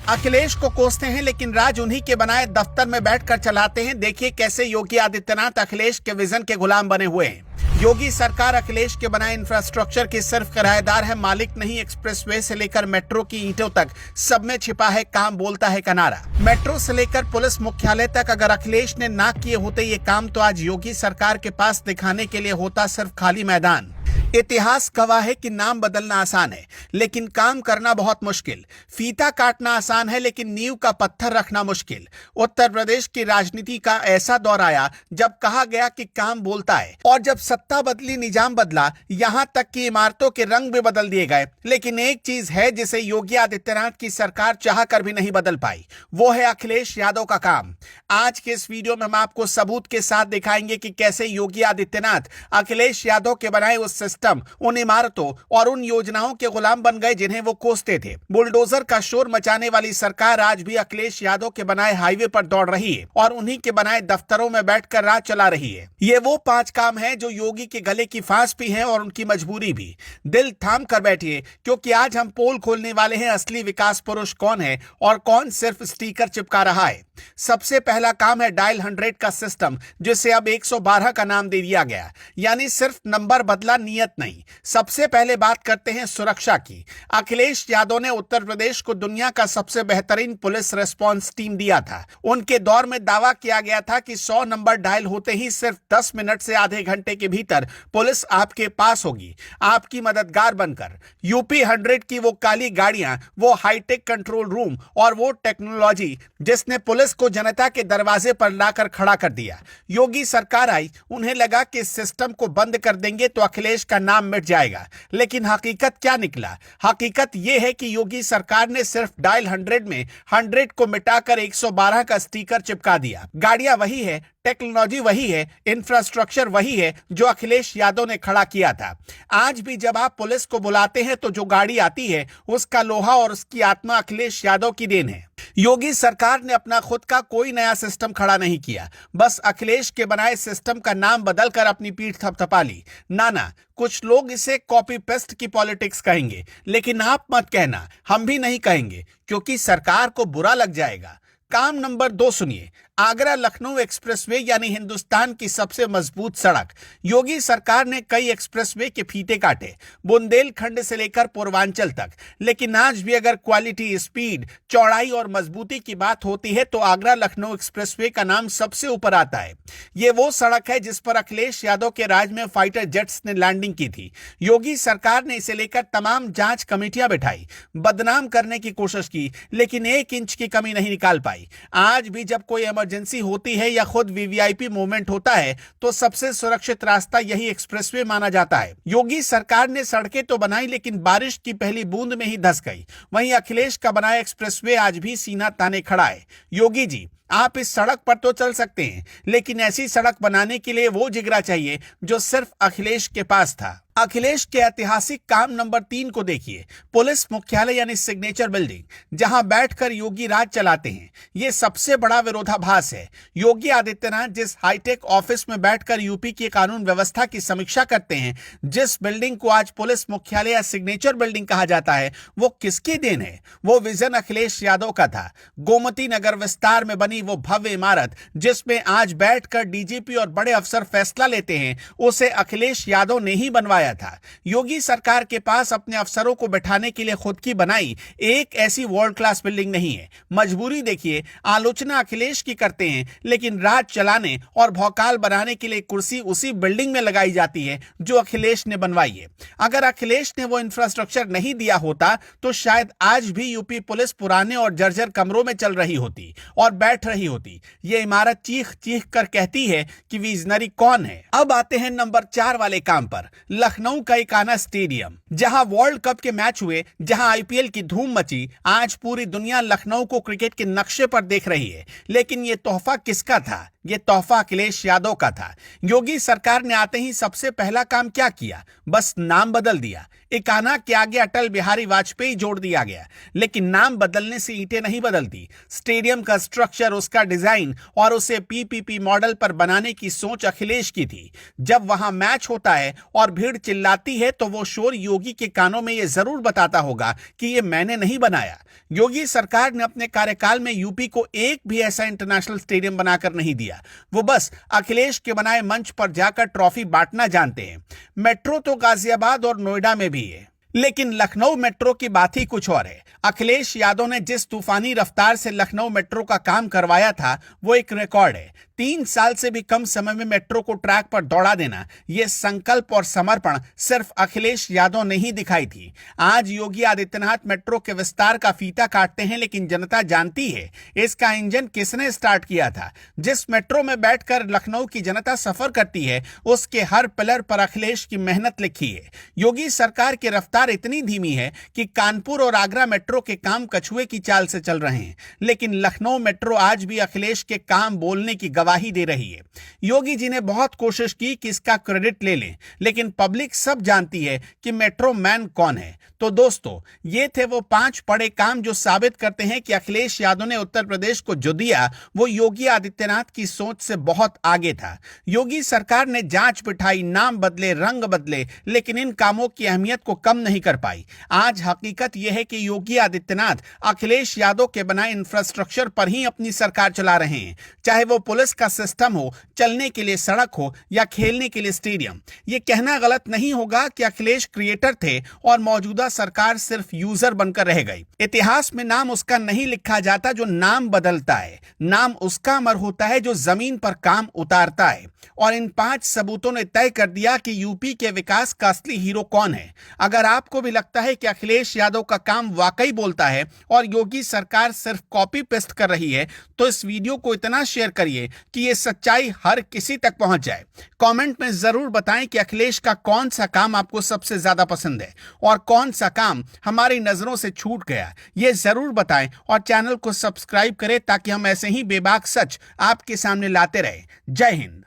अखिलेश को कोसते हैं लेकिन राज उन्हीं के बनाए दफ्तर में बैठकर चलाते हैं। देखिए कैसे योगी आदित्यनाथ अखिलेश के विजन के गुलाम बने हुए हैं। योगी सरकार अखिलेश के बनाए इंफ्रास्ट्रक्चर की सिर्फ किराएदार है, मालिक नहीं। एक्सप्रेसवे से लेकर मेट्रो की ईंटों तक सब में छिपा है काम बोलता है का नारा। मेट्रो से लेकर पुलिस मुख्यालय तक अगर अखिलेश ने ना किए होते ये काम तो आज योगी सरकार के पास दिखाने के लिए होता सिर्फ खाली मैदान। इतिहास गवाह है कि नाम बदलना आसान है लेकिन काम करना बहुत मुश्किल। फीता काटना आसान है लेकिन नींव का पत्थर रखना मुश्किल। उत्तर प्रदेश की राजनीति का ऐसा दौर आया जब कहा गया कि काम बोलता है, और जब सत्ता बदली निजाम बदला, यहां तक कि इमारतों के रंग भी बदल दिए गए। लेकिन एक चीज है जिसे योगी आदित्यनाथ की सरकार चाह कर भी नहीं बदल पाई, वो है अखिलेश यादव का काम। आज के इस वीडियो में हम आपको सबूत के साथ दिखाएंगे कि कैसे योगी आदित्यनाथ अखिलेश यादव के बनाए उस सिस्टम, उन इमारतों और उन योजनाओं के गुलाम बन गए जिन्हें वो कोसते थे। बुलडोजर का शोर मचाने वाली सरकार आज भी अखिलेश यादव के बनाए हाईवे पर दौड़ रही है और उन्हीं के बनाए दफ्तरों में बैठकर राज चला रही है। ये वो 5 काम हैं जो योगी के गले की फांस भी है और उनकी मजबूरी भी। दिल थाम कर बैठिए क्योंकि आज हम पोल खोलने वाले हैं असली विकास पुरुष कौन है और कौन सिर्फ स्टिकर चिपका रहा है। सबसे पहला काम है डायल 100 का सिस्टम, जिसे अब 112 का नाम दे दिया गया, यानी सिर्फ नंबर बदला, नियत नहीं। सबसे पहले बात करते हैं सुरक्षा की। अखिलेश यादव ने उत्तर प्रदेश को दुनिया का सबसे बेहतरीन पुलिस रिस्पांस टीम दिया था। उनके दौर में दावा किया गया था कि 100 नंबर डायल होते ही सिर्फ 10 मिनट से आधे घंटे के भीतर पुलिस आपके पास होगी, आपकी मददगार बनकर। यूपी 100 की वो काली गाड़ियां, वो हाईटेक कंट्रोल रूम और वो टेक्नोलॉजी जिसने पुलिस को जनता के दरवाजे पर लाकर खड़ा कर दिया। योगी सरकार आई, उन्हें लगा कि इस सिस्टम को बंद कर देंगे तो अखिलेश का नाम मिट जाएगा। लेकिन हकीकत क्या निकला? हकीकत यह है कि योगी सरकार ने सिर्फ डायल 100 में 100 को मिटाकर 112 का स्टिकर चिपका दिया। गाड़ियां वही है, टेक्नोलॉजी वही है, इंफ्रास्ट्रक्चर वही है जो अखिलेश यादव ने खड़ा किया था। आज भी जब आप पुलिस को बुलाते हैं तो जो गाड़ी आती है उसका लोहा और उसकी आत्मा अखिलेश यादव की देन है। योगी सरकार ने अपना खुद का कोई नया सिस्टम खड़ा नहीं किया, बस अखिलेश के बनाए सिस्टम का नाम बदलकर अपनी पीठ थपथपा ली। ना, कुछ लोग इसे कॉपी पेस्ट की पॉलिटिक्स कहेंगे, लेकिन आप मत कहना, हम भी नहीं कहेंगे क्योंकि सरकार को बुरा लग जाएगा। काम नंबर 2 सुनिए। आगरा लखनऊ एक्सप्रेसवे यानी हिंदुस्तान की सबसे मजबूत सड़क। योगी सरकार ने कई एक्सप्रेसवे के फीते काटे, बुंदेलखंड से लेकर पूर्वांचल तक, लेकिन आज भी अगर क्वालिटी, स्पीड, चौड़ाई और मजबूती की बात होती है तो आगरा लखनऊ एक्सप्रेसवे का नाम सबसे ऊपर आता है। ये वो सड़क है जिस पर अखिलेश यादव के राज में फाइटर जेट्स ने लैंडिंग की थी। योगी सरकार ने इसे लेकर तमाम जांच कमेटियां बैठाई, बदनाम करने की कोशिश की, लेकिन 1 इंच की कमी नहीं निकाल पाई। आज भी जब कोई इमरजेंसी होती है या खुद वीवीआईपी मूवमेंट होता है तो सबसे सुरक्षित रास्ता यही एक्सप्रेसवे माना जाता है। योगी सरकार ने सड़कें तो बनाई लेकिन बारिश की पहली बूंद में ही धंस गई। वहीं अखिलेश का बनाया एक्सप्रेसवे आज भी सीना ताने खड़ा है। योगी जी, आप इस सड़क पर तो चल सकते हैं, लेकिन ऐसी सड़क बनाने के लिए वो जिगरा चाहिए जो सिर्फ अखिलेश के पास था। अखिलेश के ऐतिहासिक काम नंबर 3 को देखिए। पुलिस मुख्यालय यानी सिग्नेचर बिल्डिंग, जहां बैठकर योगी राज चलाते हैं। यह सबसे बड़ा विरोधाभास है। योगी आदित्यनाथ जिस हाईटेक ऑफिस में बैठकर यूपी की कानून व्यवस्था की समीक्षा करते हैं, जिस बिल्डिंग को आज पुलिस मुख्यालय या सिग्नेचर बिल्डिंग कहा जाता है, वो किसकी देन है? वो विजन अखिलेश यादव का था। गोमती नगर विस्तार में बनी वो भव्य इमारत जिसमें आज बैठकर डीजीपी और बड़े अफसर फैसला लेते हैं, उसे अखिलेश यादव ने ही बनवाया था। योगी सरकार के पास अपने अफसरों को बैठाने के लिए खुद की बनाई एक ऐसी वर्ल्ड क्लास बिल्डिंग नहीं है। मजबूरी देखिए, आलोचना अखिलेश की करते हैं लेकिन राज चलाने और भौकाल बनाने के लिए कुर्सी उसी बिल्डिंग में लगाई जाती है जो अखिलेश ने बनवाई है। अगर अखिलेश ने वो इंफ्रास्ट्रक्चर नहीं दिया होता तो शायद आज भी यूपी पुलिस पुराने और जर्जर कमरों में चल रही होती और बैठ रही होती। ये इमारत चीख चीख कर कहती है कि विजनरी कौन है। अब आते हैं नंबर 4 वाले काम पर। लखनऊ का इकाना स्टेडियम, जहां वर्ल्ड कप के मैच हुए, जहां आईपीएल की धूम मची। आज पूरी दुनिया लखनऊ को क्रिकेट के नक्शे पर देख रही है, लेकिन यह तोहफा किसका था? ये तोहफा अखिलेश यादव का था। योगी सरकार ने आते ही सबसे पहला काम क्या किया? बस नाम बदल दिया। इकाना के आगे अटल बिहारी वाजपेयी जोड़ दिया गया। लेकिन नाम बदलने से ईंटें नहीं बदलती। स्टेडियम का स्ट्रक्चर, उसका डिजाइन और उसे पीपीपी मॉडल पर बनाने की सोच अखिलेश की थी। जब वहां मैच होता है और भीड़ चिल्लाती है तो वो शोर योगी के कानों में ये जरूर बताता होगा कि ये मैंने नहीं बनाया। योगी सरकार ने अपने कार्यकाल में यूपी को एक भी ऐसा इंटरनेशनल स्टेडियम बनाकर नहीं दिया। वो बस अखिलेश के बनाए मंच पर जाकर ट्रॉफी बांटना जानते हैं। मेट्रो तो गाजियाबाद और नोएडा में भी है, लेकिन लखनऊ मेट्रो की बात ही कुछ और है। अखिलेश यादव ने जिस तूफानी रफ्तार से लखनऊ मेट्रो का काम करवाया था वो एक रिकॉर्ड है। 3 साल से भी कम समय में मेट्रो को ट्रैक पर दौड़ा देना, यह संकल्प और समर्पण सिर्फ अखिलेश यादव ने ही दिखाई थी। आज योगी आदित्यनाथ मेट्रो के विस्तार का फीता काटते हैं, लेकिन जनता जानती है इसका इंजन किसने स्टार्ट किया था। जिस मेट्रो में बैठकर लखनऊ की जनता सफर करती है उसके हर पिलर पर अखिलेश की मेहनत लिखी है। योगी सरकार की रफ्तार इतनी धीमी है कि कानपुर और आगरा मेट्रो के काम कछुए की चाल से चल रहे हैं, लेकिन लखनऊ मेट्रो आज भी अखिलेश के काम बोलने की गवाही दे रही है। योगी जी ने बहुत कोशिश की कि इसका क्रेडिट ले लें, लेकिन पब्लिक सब जानती है कि मेट्रो मैन कौन है। तो दोस्तों, ये थे वो 5 बड़े काम जो साबित करते हैं कि अखिलेश यादव ने उत्तर प्रदेश को जो दिया वो योगी आदित्यनाथ की सोच से बहुत आगे था। योगी सरकार ने जांच बिठाई, नाम बदले, रंग बदले, लेकिन इन कामों की अहमियत को कम नहीं कर पाई। आज हकीकत यह है कि योगी आदित्यनाथ अखिलेश यादव के बनाए इंफ्रास्ट्रक्चर पर ही अपनी सरकार चला रहे हैं, चाहे वो पुलिस का सिस्टम हो, चलने के लिए सड़क हो या खेलने के लिए स्टेडियम। यह कहना गलत नहीं होगा कि अखिलेश क्रिएटर थे और मौजूदा सरकार सिर्फ यूजर बनकर रह गई। इतिहास में नाम उसका नहीं लिखा जाता जो नाम बदलता है, नाम उसका अमर होता है जो जमीन पर काम उतारता है। और इन 5 सबूतों ने तय कर दिया कि यूपी के विकास का असली हीरो कौन है। अगर आपको भी लगता है कि अखिलेश यादव का काम वाकई बोलता है और योगी सरकार सिर्फ कॉपी पेस्ट कर रही है, तो इस वीडियो को इतना शेयर करिए कि ये सच्चाई हर किसी तक पहुंच जाए। कमेंट में जरूर बताएं कि अखिलेश का कौन सा काम आपको सबसे ज्यादा पसंद है और कौन सा काम हमारी नजरों से छूट गया। ये जरूर बताएं और चैनल को सब्सक्राइब करें ताकि हम ऐसे ही बेबाक सच आपके सामने लाते रहे। जय हिंद।